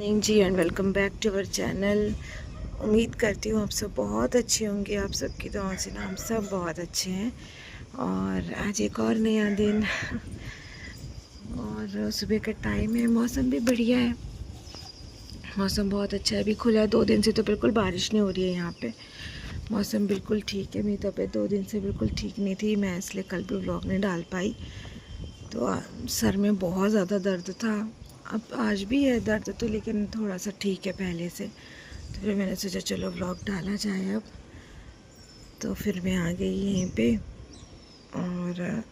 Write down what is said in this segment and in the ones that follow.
Ji and welcome back to our channel. उम्मीद करती हूँ आप सब बहुत अच्छे होंगे। आप सबकी दुआओं से ना हम सब बहुत अच्छे हैं। और आज एक और नया दिन और सुबह का टाइम है। मौसम भी बढ़िया है, मौसम बहुत अच्छा है। अभी खुला है, 2 दिन से तो बिल्कुल बारिश नहीं हो रही है यहाँ पे। मौसम बिल्कुल ठीक है। मेरी तबीयत 2 दिन से बिल्कुल ठीक नहीं थी, मैं इसलिए कल भी व्लॉग नहीं डाल पाई। तो सर में बहुत ज़्यादा दर्द था। अब आज भी है दर्द तो, लेकिन थोड़ा सा ठीक है पहले से। तो फिर मैंने सोचा चलो व्लॉग डाला जाए अब। तो फिर मैं आ गई यहीं पे और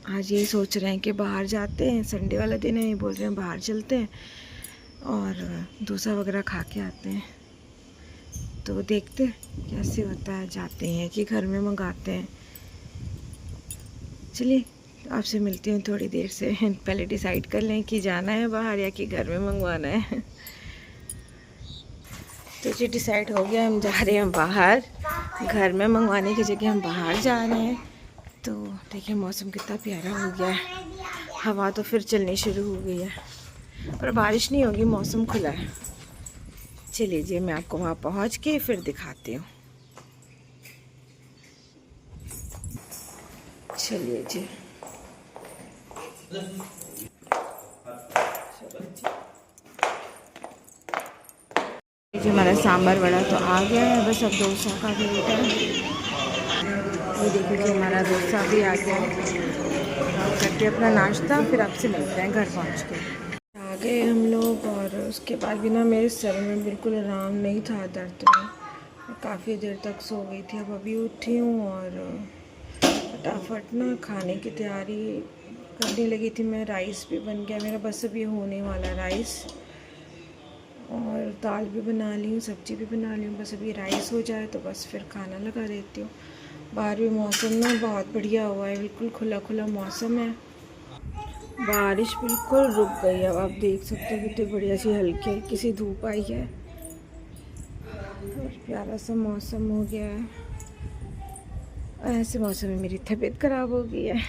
आज यही सोच रहे हैं कि बाहर जाते हैं। संडे वाला दिन है, ये बोल रहे हैं बाहर चलते हैं और डोसा वगैरह खा के आते हैं। तो देखते हैं कैसे होता है, जाते हैं कि घर में मंगाते हैं। चलिए आपसे मिलती हूँ थोड़ी देर से। पहले डिसाइड कर लें कि जाना है बाहर या कि घर में मंगवाना है। तो जी डिसाइड हो गया, हम जा रहे हैं बाहर। घर में मंगवाने की जगह हम बाहर जा रहे हैं। तो देखिए मौसम कितना प्यारा हो गया है। हवा तो फिर चलनी शुरू हो गई है, पर बारिश नहीं होगी, मौसम खुला है। चलिए जी मैं आपको वहाँ पहुँच के फिर दिखाती हूँ। चलिए जी जी हमारा सांभर वड़ा तो आ गया है, बस अब डोसा का वेट है। ये देखिए जी हमारा डोसा भी आ गया है। करके अपना नाश्ता, फिर आपसे मिलते हैं घर पहुंच के। आ गए हम लोग और उसके बाद भी ना मेरे सर में बिल्कुल आराम नहीं था, दर्द में। मैं काफ़ी देर तक सो गई थी। अब अभी उठी हूँ और फटाफट ना खाने की तैयारी करने लगी थी मैं। राइस भी बन गया मेरा, बस अभी होने वाला राइस। और दाल भी बना ली हूँ, सब्ज़ी भी बना ली हूँ। बस अभी राइस हो जाए तो बस फिर खाना लगा देती हूँ। बाहर भी मौसम ना बहुत बढ़िया हुआ है, बिल्कुल खुला खुला मौसम है। बारिश बिल्कुल रुक गई है। अब आप देख सकते हो कितनी बढ़िया सी हल्की हल्की सी धूप आई है और प्यारा सा मौसम हो गया है। ऐसे मौसम में मेरी तबीयत ख़राब हो गई है।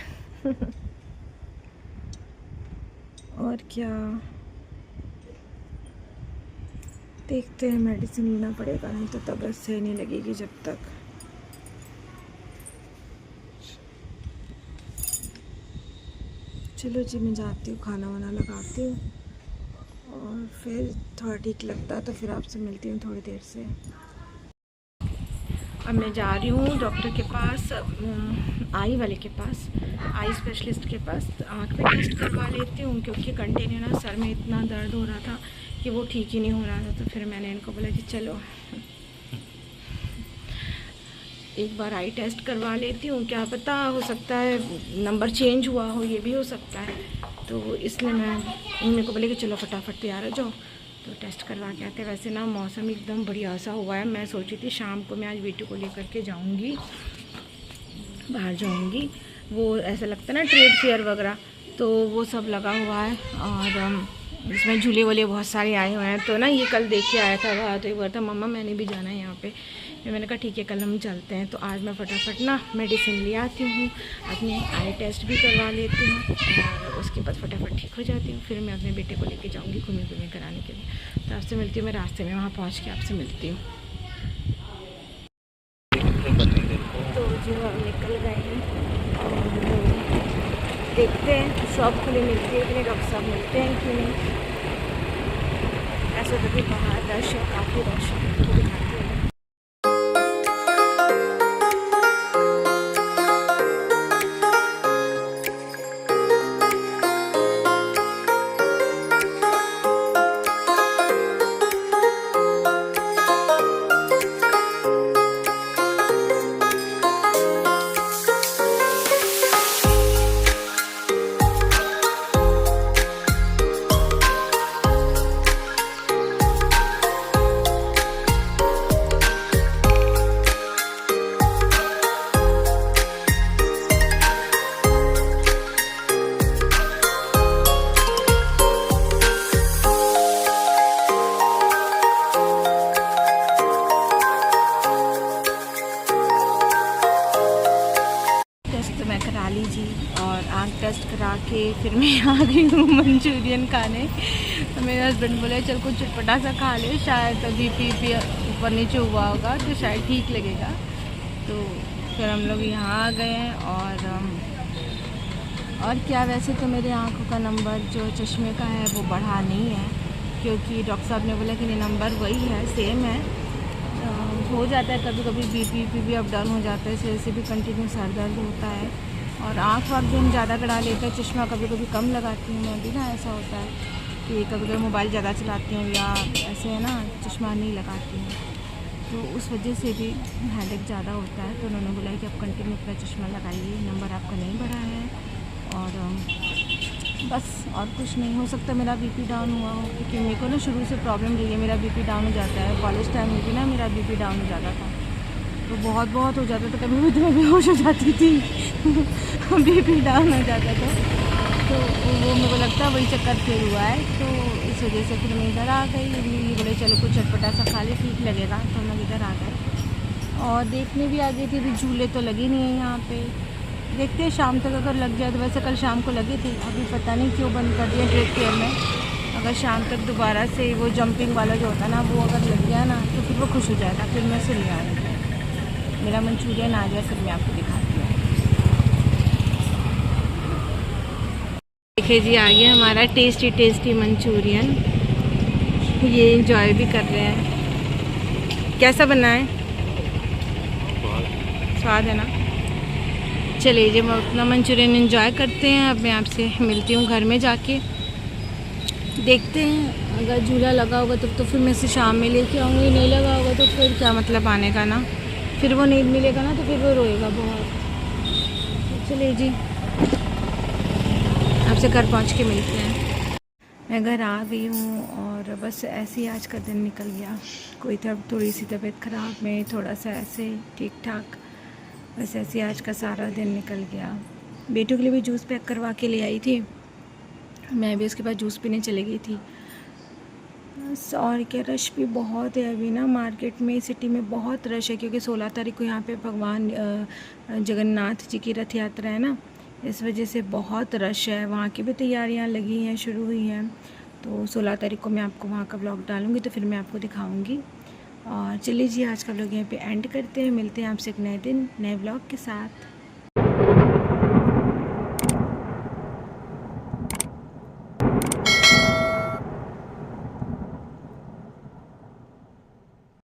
और क्या, देखते हैं, मेडिसिन लेना पड़ेगा, नहीं तो तबीयत सही नहीं लगेगी जब तक। चलो जी मैं जाती हूँ, खाना वाना लगाती हूँ और फिर थोड़ा ठीक लगता है तो फिर आपसे मिलती हूँ थोड़ी देर से। अब मैं जा रही हूँ डॉक्टर के पास, आई वाले के पास, आई स्पेशलिस्ट के पास। आँख में टेस्ट करवा लेती हूँ क्योंकि कंटिन्यू ना सर में इतना दर्द हो रहा था कि वो ठीक ही नहीं हो रहा था। तो फिर मैंने इनको बोला कि चलो एक बार आई टेस्ट करवा लेती हूँ, क्या पता हो सकता है नंबर चेंज हुआ हो, ये भी हो सकता है। तो इसलिए मैं मेरे को बोले कि चलो फटाफट तैयार हो जाओ तो टेस्ट करवा के आते। वैसे ना मौसम एकदम बढ़िया सा हुआ है। मैं सोची थी शाम को मैं आज वीटू को लेकर के जाऊँगी, बाहर जाऊँगी। वो ऐसा लगता है ना ट्रेड फेयर वगैरह, तो वो सब लगा हुआ है और इसमें झूले वूले बहुत सारे आए हुए हैं। तो ना ये कल देख के आया था वहाँ, तो एक बार था मम्मा मैंने भी जाना है यहाँ पे। फिर मैंने कहा ठीक है कल हम चलते हैं। तो आज मैं फटाफट ना मेडिसिन ले आती हूँ, अपने आई टेस्ट भी करवा लेती हूँ और उसके बाद फटाफट ठीक हो जाती हूँ। फिर मैं अपने बेटे को लेके जाऊँगी घूमी घूमी कराने के लिए। तो आपसे मिलती हूँ मैं रास्ते में, वहाँ पहुँच के आपसे मिलती हूँ। तो जो हम निकल गए हैं और देखते हैं शॉप खुली मिलती है कि नहीं, डॉक्टर साहब मिलते हैं कि नहीं। ऐसे तो भी बाहर रश है, काफ़ी रश है। ब्रेकफास्ट करा के फिर मैं आ गई हूँ मंचूरियन खाने। तो मेरे हस्बैंड बोले चल कुछ चटपटा सा खा ले, शायद बीपी ऊपर नीचे हुआ होगा तो शायद ठीक लगेगा। तो फिर हम लोग यहाँ आ गए हैं। और क्या, वैसे तो मेरे आँखों का नंबर जो चश्मे का है वो बढ़ा नहीं है, क्योंकि डॉक्टर साहब ने बोला कि नहीं नंबर वही है, सेम है। हो जाता है कभी कभी बीपी भी अप डाउन हो जाता है, इस वजह से भी कंटिन्यू सर दर्द होता है। और आँख वाँख भी हम ज़्यादा गड़ा लेते हैं, चश्मा कभी कभी कम लगाती हूँ मैं भी ना, ऐसा होता है कि कभी कभी मोबाइल ज़्यादा चलाती हूँ या ऐसे है ना, चश्मा नहीं लगाती हूँ, तो उस वजह से भी हेडेक ज़्यादा होता है। तो उन्होंने बोला कि आप कंटिन्यू अपना चश्मा लगाइए, नंबर आपका नहीं बढ़ा है। और बस और कुछ नहीं। हो सकता मेरा बीपी डाउन हुआ हो, क्योंकि मेरे को ना शुरू से प्रॉब्लम रही है, मेरा बीपी डाउन हो जाता है। कॉलेज टाइम में भी ना मेरा बीपी डाउन हो जाता था, तो बहुत हो जाता था, कभी भी मैं बेहोश हो जाती थी बीपी डाउन हो जाता था। तो वो मेरे को लगता है वही चक्कर फिर हुआ है, तो इस वजह से फिर मैं इधर आ गई। ये बोले चलो कुछ चटपटा सा खा ले, ठीक लगेगा, तो हम लोग इधर आ गए। और देखने भी आ गई थी, अभी झूले तो लगे नहीं है यहाँ पे, देखते हैं शाम तक अगर लग जाए तो। वैसे कल शाम को लगे थे, अभी पता नहीं क्यों बंद कर दिया ट्रेड केयर में। अगर शाम तक दोबारा से वो जंपिंग वाला जो होता है ना, वो अगर लग गया ना तो फिर वो खुश हो जाएगा, फिर मैं से ले आऊँगी। मेरा मंचूरियन आ जाए फिर मैं आपको दिखाती हूँ। देखिए जी, आ गया हमारा टेस्टी मंचूरियन। ये इंजॉय भी कर रहे हैं। कैसा बना है? स्वाद है ना। चलिए जी, हम अपना मंचूरियन एंजॉय करते हैं। अब मैं आपसे मिलती हूँ घर में जाके। देखते हैं अगर झूला लगा होगा तब तो फिर मैं इसे शाम में लेके आऊँगी, नहीं लगा होगा तो फिर क्या मतलब आने का ना, फिर वो नहीं मिलेगा ना तो फिर वो रोएगा बहुत। तो चलिए जी, आपसे घर पहुँच के मिलते हैं। मैं घर आ गई हूँ और बस ऐसे ही आज का दिन निकल गया। कोई थोड़ी सी तबीयत ख़राब में, थोड़ा सा ऐसे ठीक ठाक, बस ऐसे आज का सारा दिन निकल गया। बेटों के लिए भी जूस पैक करवा के ले आई थी, मैं भी उसके बाद जूस पीने चली गई थी। बस और क्या, रश भी बहुत है अभी ना मार्केट में, सिटी में बहुत रश है, क्योंकि 16 तारीख को यहाँ पे भगवान जगन्नाथ जी की रथ यात्रा है ना, इस वजह से बहुत रश है। वहाँ की भी तैयारियाँ लगी हैं, शुरू हुई हैं। तो 16 तारीख को मैं आपको वहाँ का ब्लॉग डालूँगी, तो फिर मैं आपको दिखाऊँगी। और चलिए जी, आज का ब्लॉग यहीं पे एंड करते हैं। मिलते हैं आपसे एक नए दिन नए ब्लॉग के साथ।